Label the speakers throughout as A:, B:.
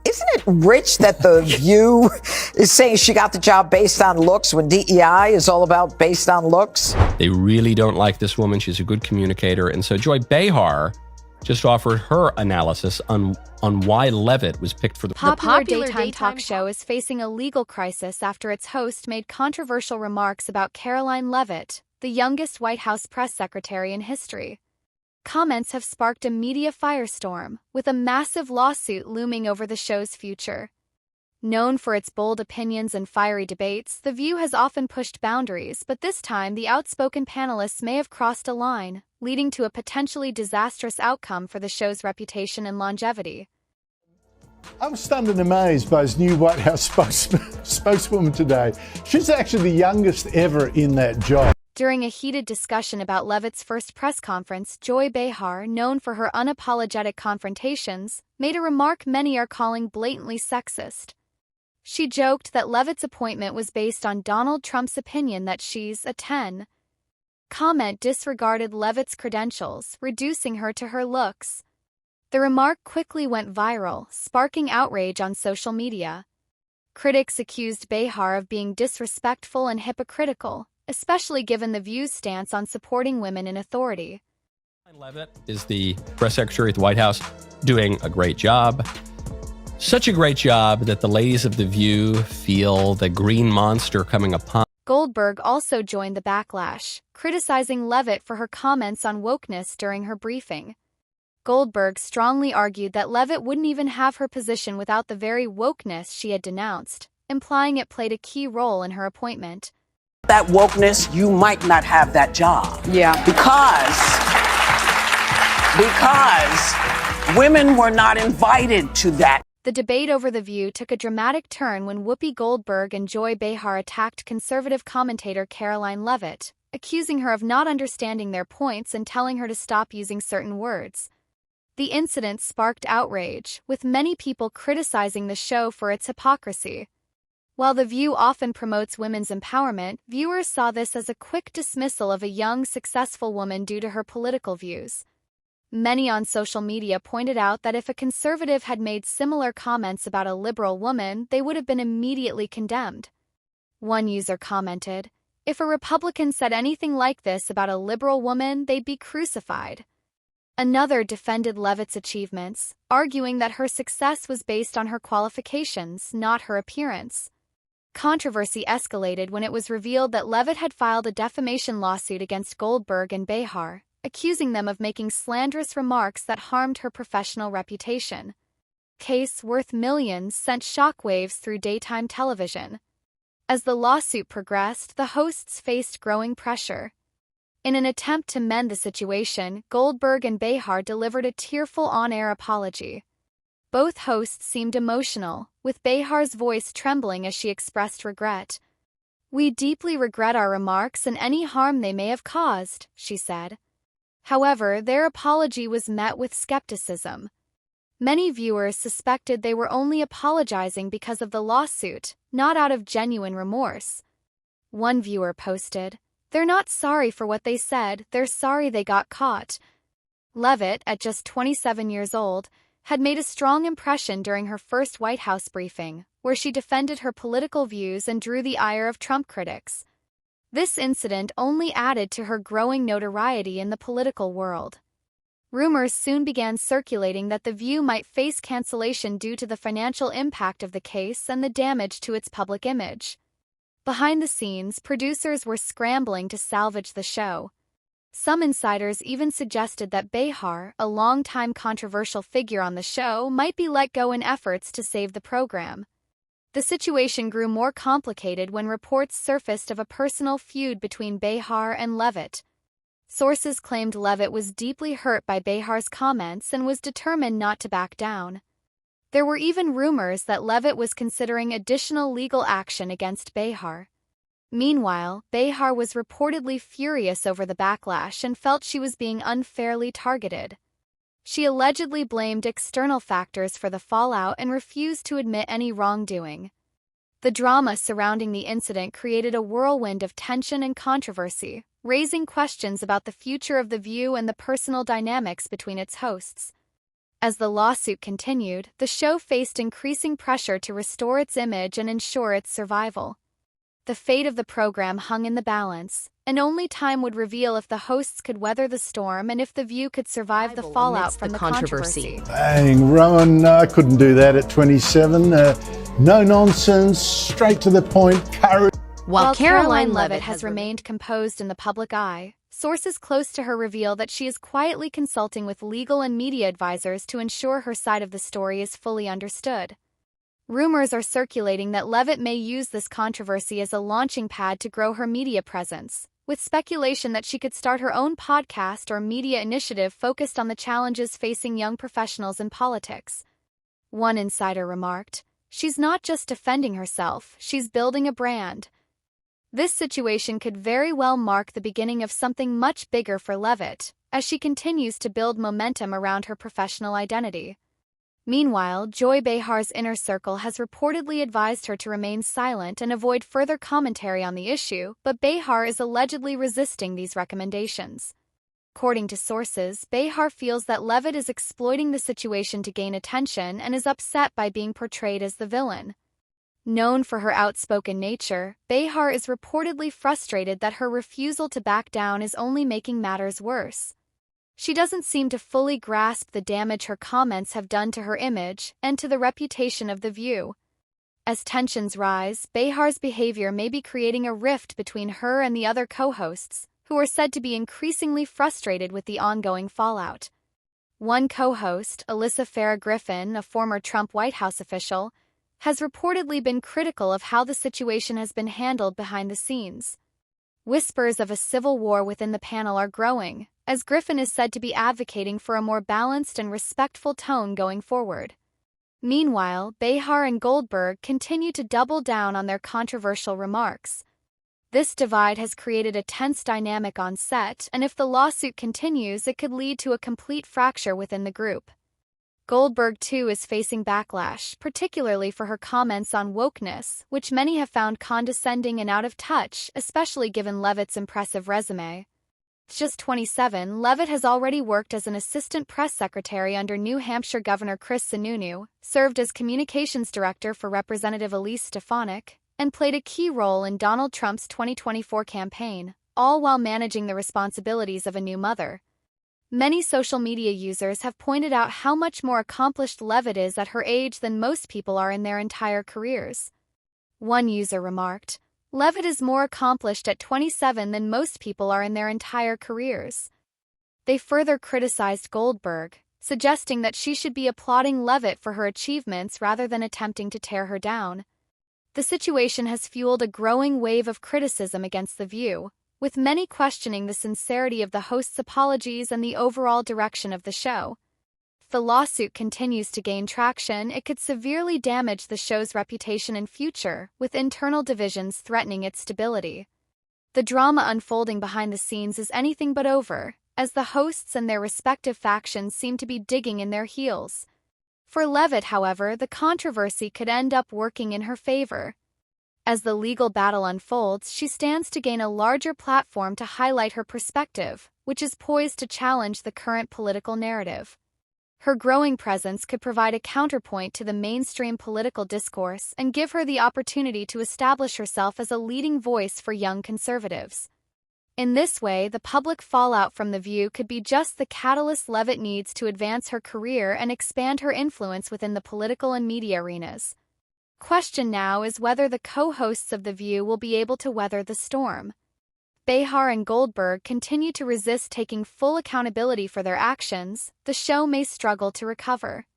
A: Isn't it rich that The View is saying she got the job based on looks when DEI is all about based on looks?
B: They really don't like this woman. She's a good communicator. And so Joy Behar just offered her analysis on why Leavitt was picked for the
C: popular daytime talk show is facing a legal crisis after its host made controversial remarks about Karoline Leavitt, the youngest White House press secretary in history. Comments have sparked a media firestorm, with a massive lawsuit looming over the show's future. Known for its bold opinions and fiery debates, The View has often pushed boundaries, but this time the outspoken panelists may have crossed a line, leading to a potentially disastrous outcome for the show's reputation and longevity.
D: I was stunned and amazed by his new White House spokeswoman today. She's actually the youngest ever in that job.
C: During a heated discussion about Leavitt's first press conference, Joy Behar, known for her unapologetic confrontations, made a remark many are calling blatantly sexist. She joked that Leavitt's appointment was based on Donald Trump's opinion that she's a 10. Comment disregarded Leavitt's credentials, reducing her to her looks. The remark quickly went viral, sparking outrage on social media. Critics accused Behar of being disrespectful and hypocritical, especially given The View's stance on supporting women in authority.
B: Leavitt is the press secretary at the White House, doing a great job. Such a great job that the ladies of The View feel the green monster coming upon.
C: Goldberg also joined the backlash, criticizing Leavitt for her comments on wokeness during her briefing. Goldberg strongly argued that Leavitt wouldn't even have her position without the very wokeness she had denounced, implying it played a key role in her appointment.
E: That wokeness, you might not have that job.
A: Yeah.
E: Because women were not invited to that.
C: The debate over The View took a dramatic turn when Whoopi Goldberg and Joy Behar attacked conservative commentator Karoline Leavitt, accusing her of not understanding their points and telling her to stop using certain words. The incident sparked outrage, with many people criticizing the show for its hypocrisy. While The View often promotes women's empowerment, viewers saw this as a quick dismissal of a young, successful woman due to her political views. Many on social media pointed out that if a conservative had made similar comments about a liberal woman, they would have been immediately condemned. One user commented, "If a Republican said anything like this about a liberal woman, they'd be crucified." Another defended Leavitt's achievements, arguing that her success was based on her qualifications, not her appearance. Controversy escalated when it was revealed that Leavitt had filed a defamation lawsuit against Goldberg and Behar, accusing them of making slanderous remarks that harmed her professional reputation. Case worth millions sent shockwaves through daytime television. As the lawsuit progressed, the hosts faced growing pressure. In an attempt to mend the situation, Goldberg and Behar delivered a tearful on-air apology. Both hosts seemed emotional, with Behar's voice trembling as she expressed regret. "We deeply regret our remarks and any harm they may have caused," she said. However, their apology was met with skepticism. Many viewers suspected they were only apologizing because of the lawsuit, not out of genuine remorse. One viewer posted, "They're not sorry for what they said, they're sorry they got caught." Leavitt, at just 27 years old, had made a strong impression during her first White House briefing, where she defended her political views and drew the ire of Trump critics. This incident only added to her growing notoriety in the political world. Rumors soon began circulating that The View might face cancellation due to the financial impact of the case and the damage to its public image. Behind the scenes, producers were scrambling to salvage the show. Some insiders even suggested that Behar, a longtime controversial figure on the show, might be let go in efforts to save the program. The situation grew more complicated when reports surfaced of a personal feud between Behar and Leavitt. Sources claimed Leavitt was deeply hurt by Behar's comments and was determined not to back down. There were even rumors that Leavitt was considering additional legal action against Behar. Meanwhile, Behar was reportedly furious over the backlash and felt she was being unfairly targeted. She allegedly blamed external factors for the fallout and refused to admit any wrongdoing. The drama surrounding the incident created a whirlwind of tension and controversy, raising questions about the future of The View and the personal dynamics between its hosts. As the lawsuit continued, the show faced increasing pressure to restore its image and ensure its survival. The fate of the program hung in the balance, and only time would reveal if the hosts could weather the storm and if The View could survive the fallout from the controversy.
D: Bang, Rowan, I couldn't do that at 27. No nonsense, straight to the point, courage.
C: While Karoline Leavitt has remained composed in the public eye, sources close to her reveal that she is quietly consulting with legal and media advisors to ensure her side of the story is fully understood. Rumors are circulating that Leavitt may use this controversy as a launching pad to grow her media presence, with speculation that she could start her own podcast or media initiative focused on the challenges facing young professionals in politics. One insider remarked, "She's not just defending herself, she's building a brand." This situation could very well mark the beginning of something much bigger for Leavitt, as she continues to build momentum around her professional identity. Meanwhile, Joy Behar's inner circle has reportedly advised her to remain silent and avoid further commentary on the issue, but Behar is allegedly resisting these recommendations. According to sources, Behar feels that Leavitt is exploiting the situation to gain attention and is upset by being portrayed as the villain. Known for her outspoken nature, Behar is reportedly frustrated that her refusal to back down is only making matters worse. She doesn't seem to fully grasp the damage her comments have done to her image and to the reputation of The View. As tensions rise, Behar's behavior may be creating a rift between her and the other co-hosts, who are said to be increasingly frustrated with the ongoing fallout. One co-host, Alyssa Farah Griffin, a former Trump White House official, has reportedly been critical of how the situation has been handled behind the scenes. Whispers of a civil war within the panel are growing, as Griffin is said to be advocating for a more balanced and respectful tone going forward. Meanwhile, Behar and Goldberg continue to double down on their controversial remarks. This divide has created a tense dynamic on set, and if the lawsuit continues, it could lead to a complete fracture within the group. Goldberg, too, is facing backlash, particularly for her comments on wokeness, which many have found condescending and out of touch, especially given Leavitt's impressive resume. Just 27, Leavitt has already worked as an assistant press secretary under New Hampshire Governor Chris Sununu, served as communications director for Representative Elise Stefanik, and played a key role in Donald Trump's 2024 campaign, all while managing the responsibilities of a new mother. Many social media users have pointed out how much more accomplished Leavitt is at her age than most people are in their entire careers. One user remarked, "Leavitt is more accomplished at 27 than most people are in their entire careers." They further criticized Goldberg, suggesting that she should be applauding Leavitt for her achievements rather than attempting to tear her down. The situation has fueled a growing wave of criticism against The View, with many questioning the sincerity of the host's apologies and the overall direction of the show. If the lawsuit continues to gain traction, it could severely damage the show's reputation in future, with internal divisions threatening its stability. The drama unfolding behind the scenes is anything but over, as the hosts and their respective factions seem to be digging in their heels. For Leavitt, however, the controversy could end up working in her favor. As the legal battle unfolds, she stands to gain a larger platform to highlight her perspective, which is poised to challenge the current political narrative. Her growing presence could provide a counterpoint to the mainstream political discourse and give her the opportunity to establish herself as a leading voice for young conservatives. In this way, the public fallout from The View could be just the catalyst Leavitt needs to advance her career and expand her influence within the political and media arenas. Question now is whether the co-hosts of The View will be able to weather the storm. Behar and Goldberg continue to resist taking full accountability for their actions. The show may struggle to recover.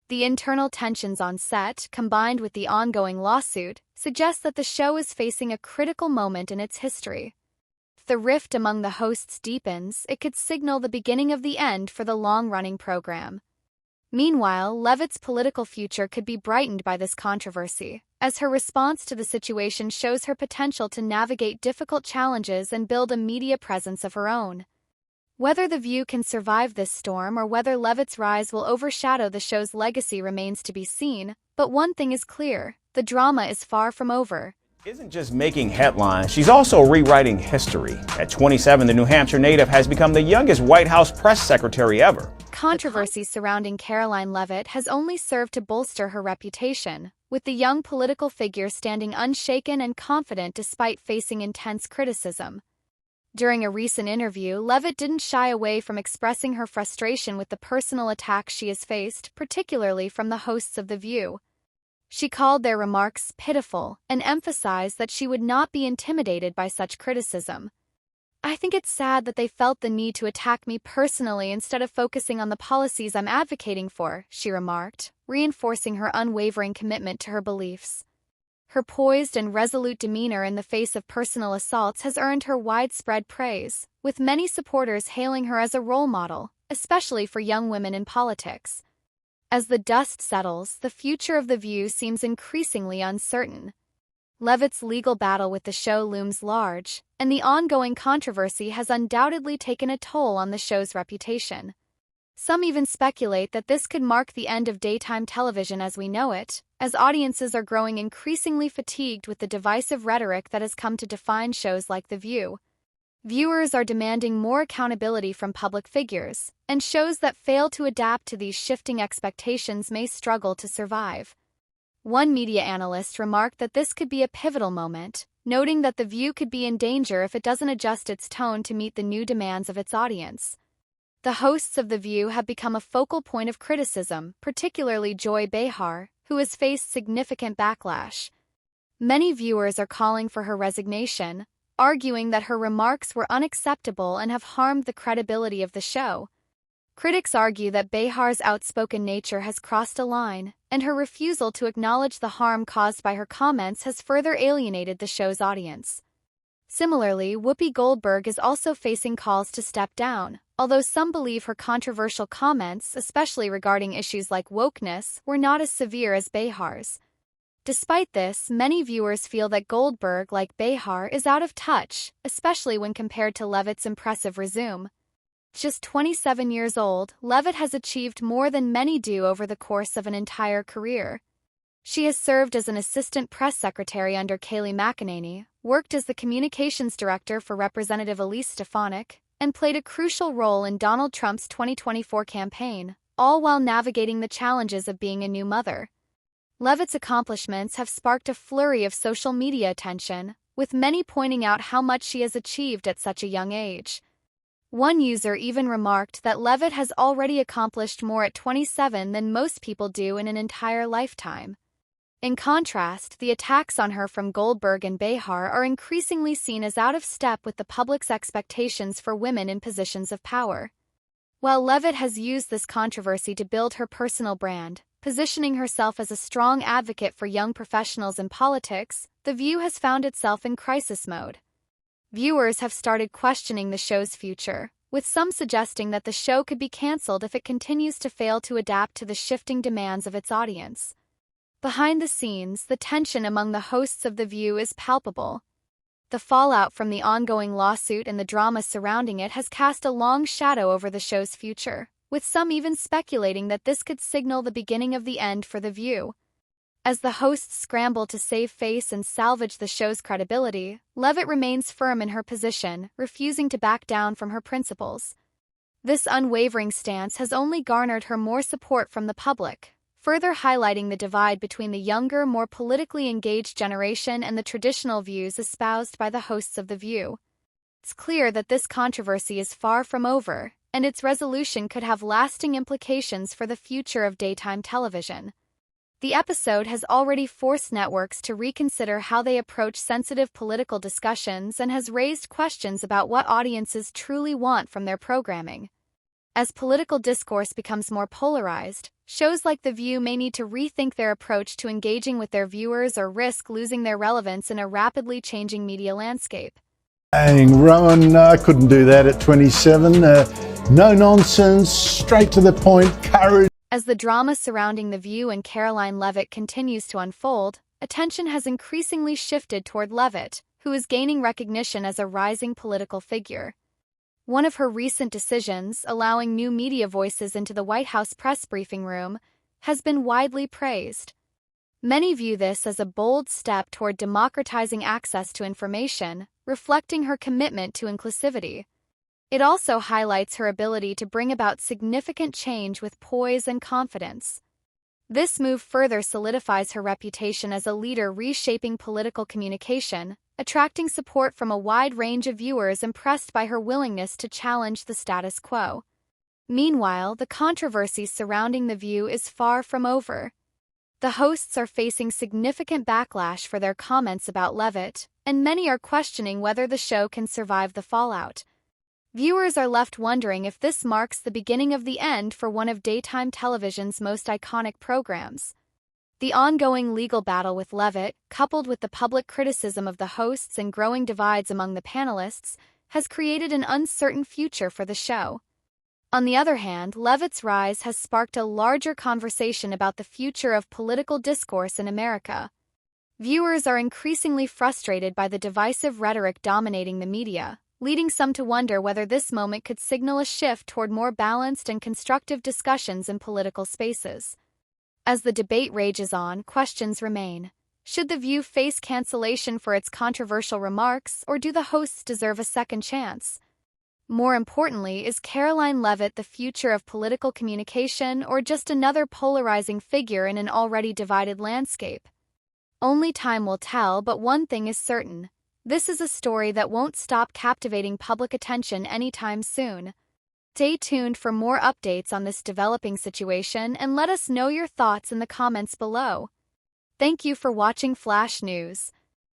C: The internal tensions on set, combined with the ongoing lawsuit, suggest that the show is facing a critical moment in its history. If the rift among the hosts deepens, it could signal the beginning of the end for the long-running program. Meanwhile, Leavitt's political future could be brightened by this controversy, as her response to the situation shows her potential to navigate difficult challenges and build a media presence of her own. Whether The View can survive this storm or whether Leavitt's rise will overshadow the show's legacy remains to be seen, but one thing is clear: the drama is far from over.
F: Isn't just making headlines, she's also rewriting history. At 27, the New Hampshire native has become the youngest White House press secretary ever.
C: Controversy surrounding Karoline Leavitt has only served to bolster her reputation, with the young political figure standing unshaken and confident despite facing intense criticism. During a recent interview, Leavitt didn't shy away from expressing her frustration with the personal attacks she has faced, particularly from the hosts of The View. She called their remarks pitiful and emphasized that she would not be intimidated by such criticism. "I think it's sad that they felt the need to attack me personally instead of focusing on the policies I'm advocating for," she remarked, reinforcing her unwavering commitment to her beliefs. Her poised and resolute demeanor in the face of personal assaults has earned her widespread praise, with many supporters hailing her as a role model, especially for young women in politics. As the dust settles, the future of The View seems increasingly uncertain. Leavitt's legal battle with the show looms large, and the ongoing controversy has undoubtedly taken a toll on the show's reputation. Some even speculate that this could mark the end of daytime television as we know it, as audiences are growing increasingly fatigued with the divisive rhetoric that has come to define shows like The View. Viewers are demanding more accountability from public figures, and shows that fail to adapt to these shifting expectations may struggle to survive. One media analyst remarked that this could be a pivotal moment, noting that The View could be in danger if it doesn't adjust its tone to meet the new demands of its audience. The hosts of The View have become a focal point of criticism, particularly Joy Behar, who has faced significant backlash. Many viewers are calling for her resignation, arguing that her remarks were unacceptable and have harmed the credibility of the show. Critics argue that Behar's outspoken nature has crossed a line, and her refusal to acknowledge the harm caused by her comments has further alienated the show's audience. Similarly, Whoopi Goldberg is also facing calls to step down, although some believe her controversial comments, especially regarding issues like wokeness, were not as severe as Behar's. Despite this, many viewers feel that Goldberg, like Behar, is out of touch, especially when compared to Leavitt's impressive resume. Just 27 years old, Leavitt has achieved more than many do over the course of an entire career. She has served as an assistant press secretary under Kayleigh McEnany, worked as the communications director for Representative Elise Stefanik, and played a crucial role in Donald Trump's 2024 campaign, all while navigating the challenges of being a new mother. Leavitt's accomplishments have sparked a flurry of social media attention, with many pointing out how much she has achieved at such a young age. One user even remarked that Leavitt has already accomplished more at 27 than most people do in an entire lifetime. In contrast, the attacks on her from Goldberg and Behar are increasingly seen as out of step with the public's expectations for women in positions of power. While Leavitt has used this controversy to build her personal brand, positioning herself as a strong advocate for young professionals in politics, The View has found itself in crisis mode. Viewers have started questioning the show's future, with some suggesting that the show could be canceled if it continues to fail to adapt to the shifting demands of its audience. Behind the scenes, the tension among the hosts of The View is palpable. The fallout from the ongoing lawsuit and the drama surrounding it has cast a long shadow over the show's future, with some even speculating that this could signal the beginning of the end for The View. As the hosts scramble to save face and salvage the show's credibility, Leavitt remains firm in her position, refusing to back down from her principles. This unwavering stance has only garnered her more support from the public, further highlighting the divide between the younger, more politically engaged generation and the traditional views espoused by the hosts of The View. It's clear that this controversy is far from over, and its resolution could have lasting implications for the future of daytime television. The episode has already forced networks to reconsider how they approach sensitive political discussions and has raised questions about what audiences truly want from their programming. As political discourse becomes more polarized, shows like The View may need to rethink their approach to engaging with their viewers or risk losing their relevance in a rapidly changing media landscape.
D: Dang, Rowan, I couldn't do that at 27. No nonsense, straight to the point, courage.
C: As the drama surrounding The View and Karoline Leavitt continues to unfold, attention has increasingly shifted toward Leavitt, who is gaining recognition as a rising political figure. One of her recent decisions, allowing new media voices into the White House press briefing room, has been widely praised. Many view this as a bold step toward democratizing access to information, reflecting her commitment to inclusivity. It also highlights her ability to bring about significant change with poise and confidence. This move further solidifies her reputation as a leader reshaping political communication, attracting support from a wide range of viewers impressed by her willingness to challenge the status quo. Meanwhile, the controversy surrounding The View is far from over. The hosts are facing significant backlash for their comments about Leavitt, and many are questioning whether the show can survive the fallout. Viewers are left wondering if this marks the beginning of the end for one of daytime television's most iconic programs. The ongoing legal battle with Leavitt, coupled with the public criticism of the hosts and growing divides among the panelists, has created an uncertain future for the show. On the other hand, Leavitt's rise has sparked a larger conversation about the future of political discourse in America. Viewers are increasingly frustrated by the divisive rhetoric dominating the media, leading some to wonder whether this moment could signal a shift toward more balanced and constructive discussions in political spaces. As the debate rages on, questions remain. Should The View face cancellation for its controversial remarks, or do the hosts deserve a second chance? More importantly, is Karoline Leavitt the future of political communication or just another polarizing figure in an already divided landscape? Only time will tell, but one thing is certain. This is a story that won't stop captivating public attention anytime soon. Stay tuned for more updates on this developing situation and let us know your thoughts in the comments below. Thank you for watching Flash News.